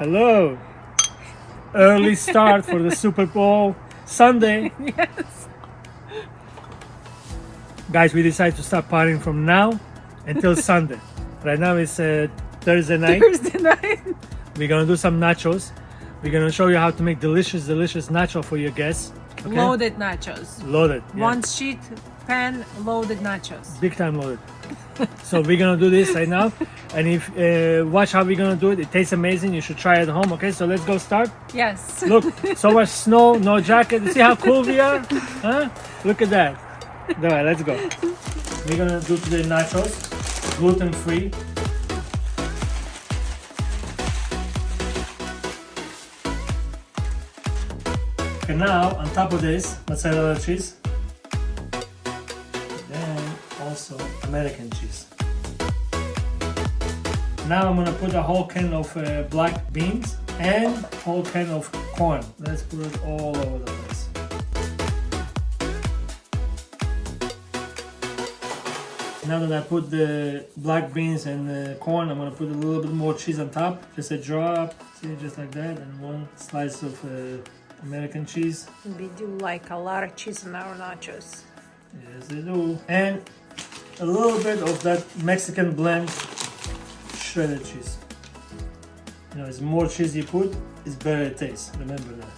Hello. Early start for the Super Bowl Sunday. Yes. Guys, we decided to start partying from now until Sunday. Right now it's Thursday night. Thursday night. We're gonna do some nachos. We're gonna show you how to make delicious nacho for your guests. Okay? Loaded nachos. Loaded. Yeah. One sheet pan loaded nachos. Big time loaded. So we're gonna do this right now, and if watch how we're gonna do it. It tastes amazing. You should try it at home. Okay, so let's go start. Yes. Look, so much snow, no jacket. You see how cool we are? Huh? Look at that. All right, let's go. We're gonna do today nachos, gluten free. Okay, now on top of this, mozzarella cheese. Then also American cheese. Now I'm gonna put a whole can of black beans and whole can of corn. Let's put it all over the place. Now that I put the black beans and the corn, I'm gonna put a little bit more cheese on top. Just a drop, see, just like that, and one slice of American cheese. We do like a lot of cheese in our nachos. Yes, they do. And a little bit of that Mexican blend shredded cheese. You know, as more cheese you put, it's better it tastes. Remember that.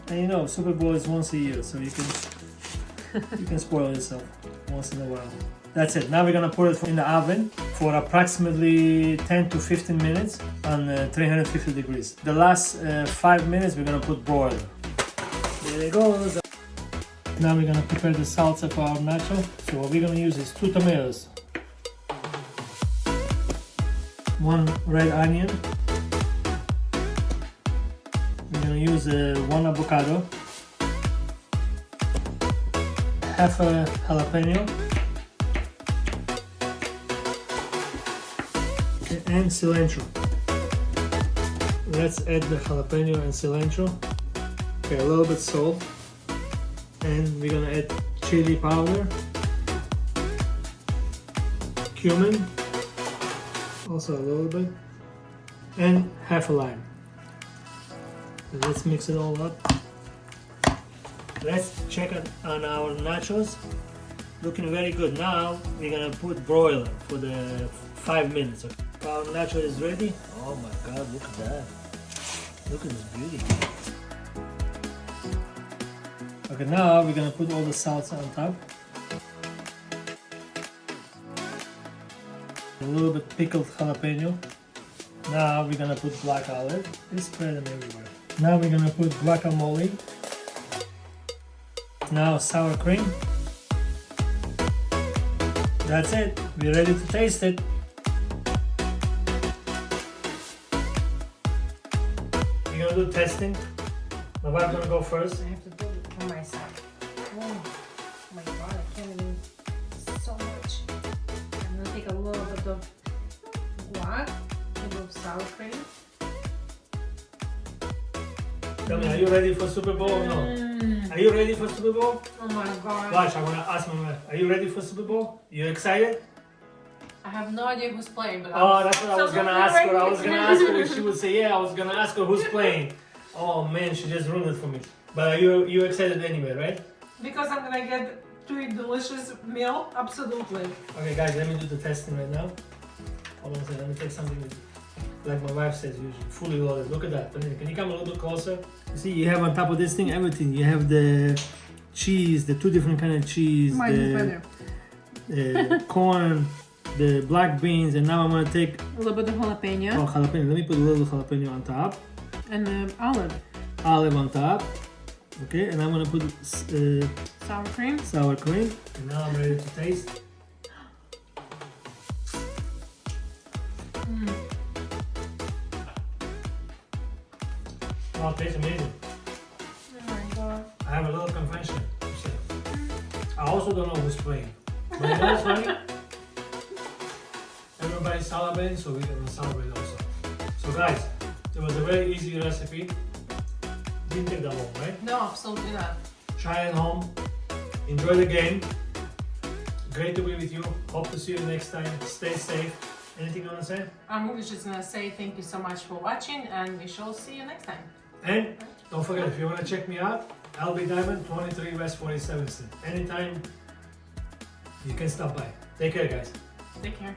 And you know, Super Bowl is once a year, so you can spoil yourself once in a while. That's it. Now we're gonna put it in the oven for approximately 10 to 15 minutes on 350 degrees. The last 5 minutes we're gonna put broiler. There it goes. Now we're gonna prepare the salsa for our nacho. So what we're gonna use is 2 tomatoes, 1 red onion. We're gonna use 1 avocado, half a jalapeno, and cilantro. Let's add the jalapeno and cilantro. Okay, a little bit salt. And we're gonna add chili powder, cumin, also a little bit, and half a lime. So let's mix it all up. Let's check it on our nachos. Looking very good. Now we're gonna put broiler for the 5 minutes. Our nacho is ready. Oh my God, look at that. Look at this beauty. Okay, now we're gonna put all the salsa on top. A little bit pickled jalapeno. Now we're gonna put black olive. Just spread them everywhere. Now we're gonna put guacamole. Now sour cream. That's it. We're ready to taste it. We're gonna do testing. My wife's gonna go first. I have to do it for myself. Oh my God, I can't even so much. I'm gonna take a little bit of guac, a little sour cream. Tell me, are you ready for Super Bowl or no? Are you ready for Super Bowl? Oh my God. Watch, I'm gonna ask my wife. Are you ready for Super Bowl? You excited? I have no idea who's playing, but Oh, that's what I was gonna ask her. I was gonna ask her if she would say yeah. I was gonna ask her who's playing. Oh man, she just ruined it for me. But are you excited anyway, right? Because I'm gonna get to eat delicious meal, absolutely. Okay, guys, let me do the testing right now. Hold on a second. Let me take something like my wife says usually, fully loaded. Look at that. Can you come a little bit closer? You see, you have on top of this thing everything. You have the cheese, the 2 different kind of cheese, the corn, the black beans, and now I'm gonna take a little bit of jalapeno. Oh, jalapeno. Let me put a little jalapeno on top. And olive. Olive on top. Okay, and I'm gonna put Sour cream. sour cream. And now I'm ready to taste. Wow, it tastes amazing. Oh my God. I have a little confession to say. I also don't know who's playing. But you know what's funny? Everybody's celebrating, so we're gonna celebrate also. So guys, it was a very easy recipe. Didn't take that long, right? No, absolutely not. Try it at home. Enjoy the game. Great to be with you. Hope to see you next time. Stay safe Anything you want to say? We was just gonna say thank you so much for watching, and we shall see you next time. And don't forget, if you want to check me out, LB Diamond, 23 West 47th Street. Anytime you can stop by. Take care, guys. Take care.